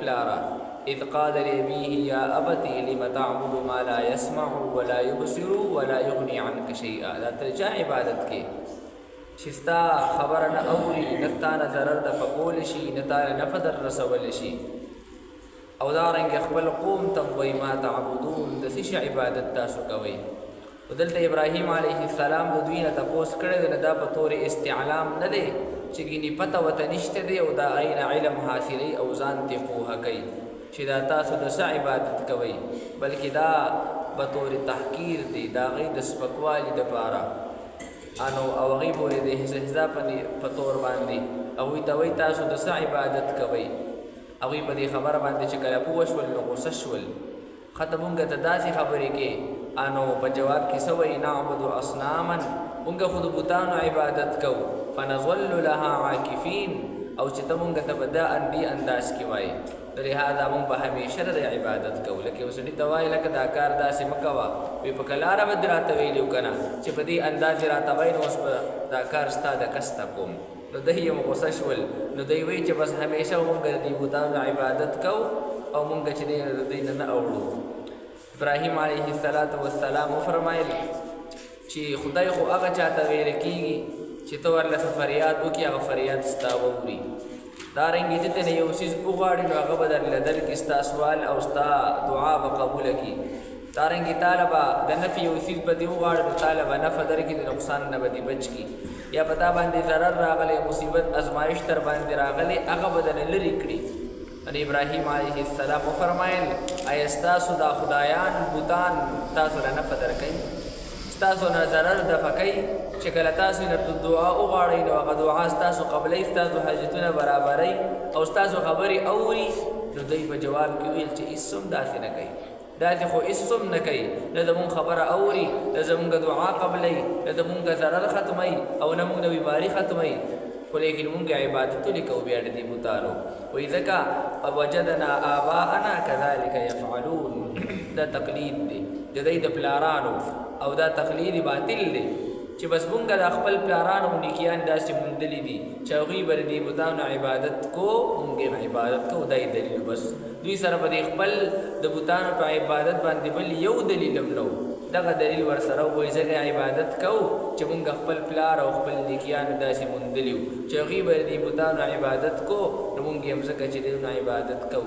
پلارا اذ قال لأبيه یا ابتی لم تعبد ما لا يسمع ولا يبصر ولا يغني عنك شيئا. دا ترجا عبادت کې شستا خبر نه اوري نتا نه ضرر د پکول شي نتا نه نفع رسول شي. او دارنګ خپل قوم تم وای ما تعبدون د څه عبادت تاسو کوي. ودلته ابراهیم علیه السلام د دوی نه تپوس کړی دا په تور استعلام نه دی چې ګینی پته وته نشته دی او دا عین علم حاصلې او ځان ته پوهه کوي چې دا تاسو د څه عبادت کوي، بلکې دا په تور تحقیر دی دا غي د سپکوالي د پاره انو او غي پورې د حساب په تور باندې او ته وای تاسو د څه عبادت کوي. او په دې خبره باندې چې کله پوه شول نو غوسه شول. ختمونګه ته داسې خبرې کې انو په جواب کې سوې نعبد اصناما مونږ خود بوتانو عبادت کو فنظل لها عاکفین او چې ته مونږ ته بدا اندي انداز کې وای لہذا مونږ به همیشه د عبادت کو. لکه وسړي ته وای لکه دا کار داسې مکوا وی په کلاره بدراته ویلو کنه چې په دې انداز راته وای نو اوس دا کار ستاده کستا کوم. نو دای مو غوسه شول نو دوی وی چې بس همیشه مونږ د بوتانو عبادت کو او مونږ چې دې نه اورو. ابراهیم علیه السلام فرمایل چې خدای خو هغه چاته ویل کیږي چې تو ورله فریاد وکي هغه فریاد ستا ووري. دارنګ دې ته یو شی وغواړي نو هغه بدل لدل کې ستا سوال او ستا دعا به قبول کی. دارنګ طالبہ د نفي یو شی په دې وغواړي طالبہ نفع درکې د نقصان نه بدی بچ کی یا پتا باندې ضرر راغله مصیبت ازمایش تر باندې راغله هغه بدل لري کړی. ان ابراهیم علیه السلام فرمایل ایستاسو دا خدایان بوتان تاسو له نفع درکې تاسو نه ضرر دفقای چې کله تاسو نه دعا وغواړئ نو هغه دعا تاسو قبلې تاسو حاجتونه برابرای او تاسو خبري اوري نو دوی په جواب کې ویل چې اسم داسې نه کوي داسې خو اسم نه کوي نه زمونږ خبره اوري نه زمونږ دعا قبلې نه زمونږ ضرر ختمي او نه مونږ بیماری ختمي خو لیکن مونږ عبادتونه کوو بیا دې بوتانو وای ځکه وجدنا آباءنا كذلك يفعلون. دا تقلید دی د دې د پلارانو او دا تقلید باطل دی چې بس مونږ د خپل پلارانو نیکیان داسې مندلې دي چې هغوی به د بوتانو عبادت کو مونږ عبادت کو. دا دلیل بس دوی سره به خپل د بوتانو په عبادت باندې بل یو دلیل هم نو دغه دلیل ور سره وایي ځکه عبادت کو چې مونږ خپل پلار او خپل نیکیان داسې مندلیو چې هغوی به د بوتانو عبادت کو نو مونږ هم ځکه چې د عبادت کو.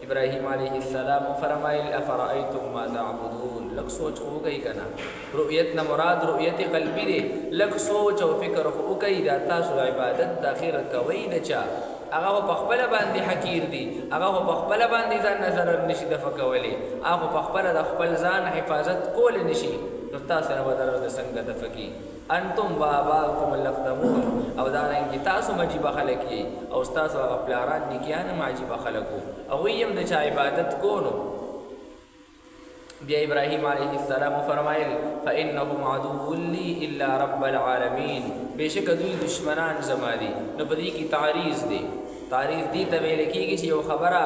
ابراهیم علیه السلام فرمایل افرأیتم ما تعبدون. لک سوچ خو گئی کنا رؤیت نه مراد رؤیت قلبی دی. لک سوچ او فکر خو گئی دا تاسو عبادت د اخر کوي د چا هغه په خپل باندې حقیر دی هغه په خپل باندې ځان نظر نشي د فکولې هغه په خپل د خپل ځان حفاظت کول نشي نو تاسو نه بدر د څنګه د فکی انتم واباکم الاقدمون. او دا رنګ تاسو مجيب خلک او تاسو هغه پلاران نیکیان ماجيب خلکو او یم د چا عبادت کونو. بیا ابراهیم علیه السلام فرمایل فانهم عدو لی الا رب العالمین. بشک دوی دشمنان زما دي. نو په دې کې تعریض دی. تعریض دی ته ویل کېږي چې یو خبره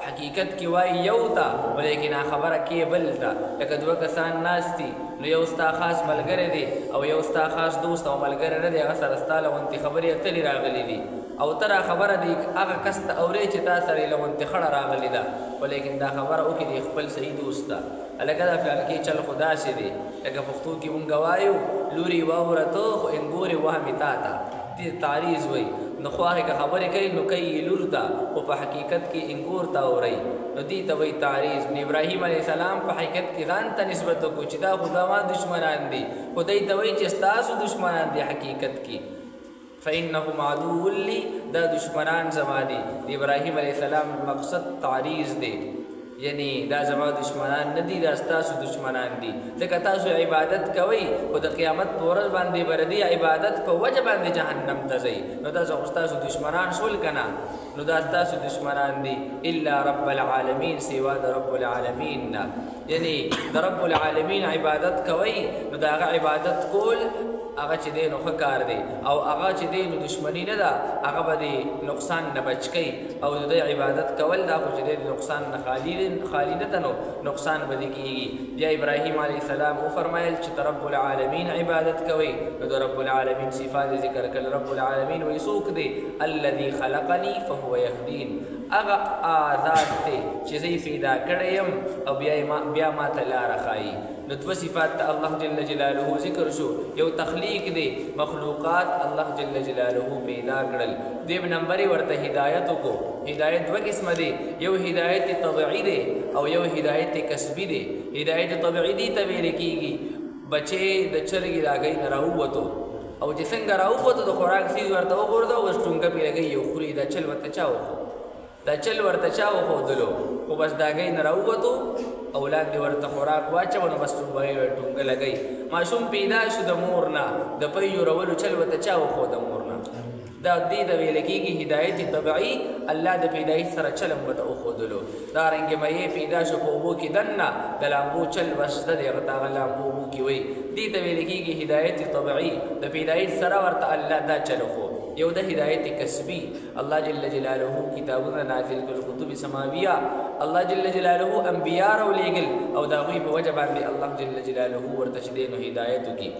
حقیقت کې وای یو تا ولیکن خبره کې بل تا. لکه دوه کسان ناشتي نو یو ستا خاص ملګری دی او یو ستا خاص دوست او ملګری نه دی هغه سره ستاله وانت خبرې اتلې راغلي دي او تر خبره دی هغه کس ته اورې چې تا سره لونت خړه راغلي ده ولیکن دا خبره او کې خپل صحیح دوست ده الګا دا فعل کې چل خدا سي دی. لکه پښتو کې مونږ وایو لوري واورته خو انګوري وهمي تا تا دې تعریض وای نو خو هغه خبره کوي نو کوي لورتا او په حقیقت کې انګور تا اوري نو دې ته وای تعریض. ابراهیم علیه السلام په حقیقت کې ځان ته نسبت کو چې دا خدا ما دشمنان دي خدای ته وای چې تاسو دشمنان دي حقیقت کې فإنهم عدو لی دا دشمنان زما دي. ابراهیم علیه السلام مقصد تعریض دی یعنی دا زما دشمنان ندي دا تاسو دشمنان دي ځکه تاسو عبادت کوئ او د قیامت په ورځ باندې بردي عبادت په وجه باندې جهنم ته ځئ نو دا تاسو دشمنان شول کنه نو دا تاسو دشمنان دي الا رب العالمین سوا د رب العالمین یعنی د رب العالمین عبادت کوئ نو دا عبادت کول هغه چې دی نو ښه کار دی او هغه چې دی نو دشمني نه ده هغه به د نقصان نه بچ کوي او د عبادت کول دا خو چې دی د نقصان نه خالی نه ده نو نقصان به دې کېږي. بیا ابراهیم علیه السلام وفرمایل چې رب العالمین عبادت کوي نو د رب العالمین صفات ذکر کړل. رب العالمین وایي څوک دی الذي خلقني فهو يهدين هغه ذات ته چې زه پیدا کړی یم او بیا ما ته لاره ښایي. نو دوه صفات ته الله جل جلاله ذکر شو. یو تخلیق دی، مخلوقات الله جل جلاله پیدا کړل. دویم نمبر ورته هدایت کو. هدایت دوه قسمه دی، یو هدایت طبیعي دی او یو هدایت کسبي دی. هدایت طبیعي دی ته ویل کېږي بچې د چرګې راګۍ نه راووتو او چې څنګه راووتو د خوراک څیز ورته وغورځو اوس ټونګه پرې لګوي او خوري. دا چل ورته چا وښو، دا چل ورته چا وښودلو، خو بس د هګۍ نه راووتو اولاد دې ورته خوراک واچو نو بس ټونګه لګوي. ماشوم پیدا شو د مور نه، د پۍ جوړولو چل ورته چا وښو؟ د مور نه. دا دې ته ویل کېږي هدایت طبیعي. الله د پیدایش سره چلم ورته وښودلو. دارنګې مې پیدا شو په اوبو کې دننه د لامبو چل ورشته دی، هغه ته هغه لامبو اوبو کې وایي. دې ته ویل کېږي هدایت طبیعي. د پیدایش سره ورته الله دا چل وښو. یو د هدایت کسبي، الله جل جلاله کتابونه نازل کړل، کتب سماویه الله جل جلاله انبیا راولېږل او د هغوی په وجه باندې الله جل جلاله ورته چې دی نو هدایت وکړي.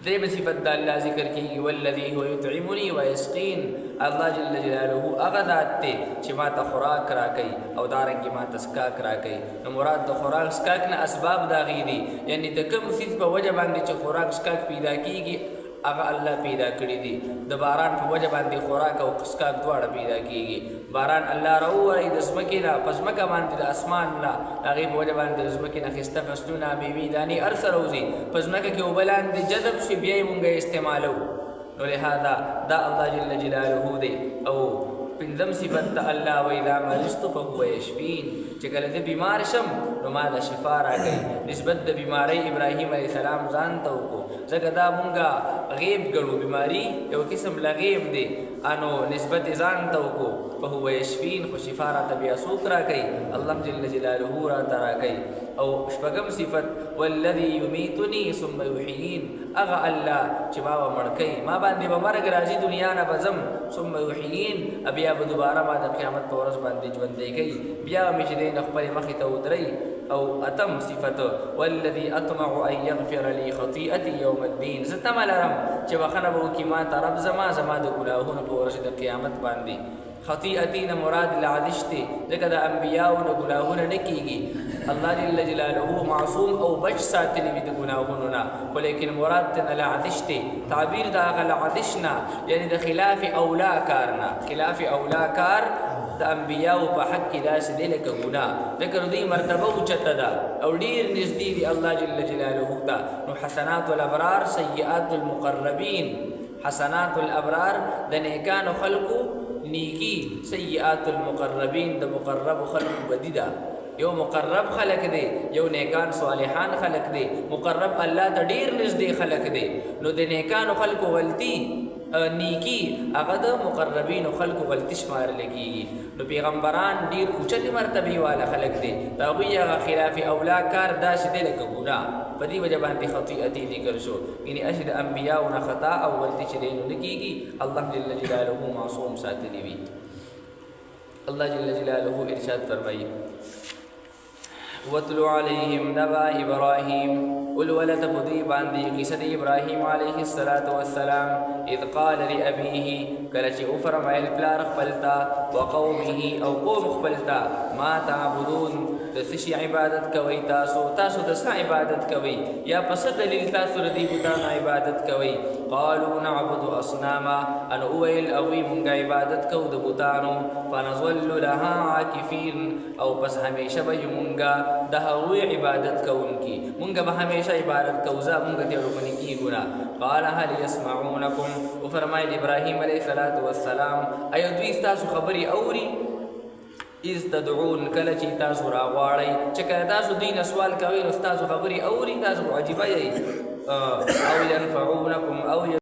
دریم صفت د الله ذکر کېږي والذي هو یطعمني ویسقین. الله جل جلاله هغه ذات دی چې ما ته خوراک راکوي او دارنګې ما ته څښاک راکوي. نو مراد د خوراک څښاک نه اسباب د هغې دي، یعنې د کوم څیز په وجه باندې چې خوراک څښاک پیدا کېږي هغه الله پیدا کړي دي. د باران په وجه باندې خوراک او څښاک دواړه پیدا کېږي. باران الله راووایي د ځمکې نه، په ځمکه باندې د اسمان نه، د هغې په وجه باندې د ځمکې نه ښایسته فصلونه، مېوې، دانې هر څه راوځي، په ځمکه کې اوبه لاندې جذب شي، بیا یې مونږ استعمالوو. نو لهذا دا الله جل جلاله دی. او پنځم صفت ته الله واذا مرضت فهو یشفین، چې کله زه بیمار شم نو ما له شفا راکوي. نسبت د بیمارۍ ابراهیم علیه السلام ځان ته وکړو، ځکه دا مونږه غیب ګڼو. بیماري یو قسم له غیب دی، انو نسبت ځان ته وکړو. فهو یشفین، خو شفا راته بیا څوک راکوي؟ الله جل جلاله راته راکوي. او شپږم صفت والذي یمیتني ثم یحیین، هغه الله چې ما به مړ کوي، ما باندې به مرګ راځي، دنیا نه به ځم، ثم یحیین، بیا به دوباره ما د قیامت په ورځ باندې ژوندی کوي، بیا به مې چې دی نه خپلې مخې ته ودروي. او اتم صفت والذي اطمع ان یغفر لي خطیئتي یوم الدین، زه تمه لرم چې بخښنه به وکړي ما ته رب زما د ګناهونو په ورځ د قیامت باندې. خطیئتي نه مراد لعدش دی، ځکه د انبیاو نه ګناهونه نه کېږي. الله جل جلاله معصوم او بچ ساتلی وي د ګناهونو نه، خو لیکن مراد ترنه لعدش دی. تعبیر د هغه لعدش نه یعنې د خلاف اولا کار نه. خلاف اولا کار د انبیاو په حق کې داسې دی لکه ګناه، ځکه نو دوی مرتبه اوچته ده او ډېر نږدې دي الله جل جلاله ته. نو حسنات الابرار سیئات المقربین، حسنات الابرار د نیکانو خلقو نیکی، سیئات المقربین د مقرب خلقو بدی ده. یو مقرب خلق دی، یو نیکان صالحان خلق دی. مقرب الله ته ډېر نږدې خلق دی، نو د نیکانو خلقو غلطي نیکی هغه د مقربینو خلقو غلطي شمارل کېږي. نو پیغمبران ډېر اوچتې مرتبې والا خلق دی، د هغوی هغه خلاف اولا کار داسې دی لکه ګناه. په دې وجه باندې خطیئتي ذکر شو، یعنې هسې د انبیاو نه خطا او غلطي چې دی نو نه کېږي، الله جل جلاله معصوم ساتلی وي. الله جل جلاله ارشاد فرمایي وَاتْلُ عَلَيْهِمْ نَبَأَ إِبْرَاهِيمَ، ولولد پدی باندې قصه د ابراهیم علیه السلام اذ قال لأبيه، کله چې وفرمایل پلار خپلتا وقومه او قوم خپلتا ما تعبدون، د څه عبادت کوي تاسو د څه عبادت کوي یا پس دلیل تاسو د دې بوتانو عبادت کوي. قالوا نعبد اصناما، ان اویل اوی مونږ عبادت کو د بوتانو، فنظل لها عاکفین، او پس همیشه به مونږه د هغوی عبادت کوونکي، مونږ به همیشه عبادت کوو، زه مونږ ته رکني کېږو نه. قال هل یسمعونکم، وفرمایل ابراهیم علیه السلام ایا دوی ستاسو خبرې اوري؟ اذ تدعون، کله چې تاسو راغواړئ، چې کله تاسو دوی نه سوال کوئ نو ستاسو خبرې اوري، تاسو عجیبه یئ. او ینفعونکم او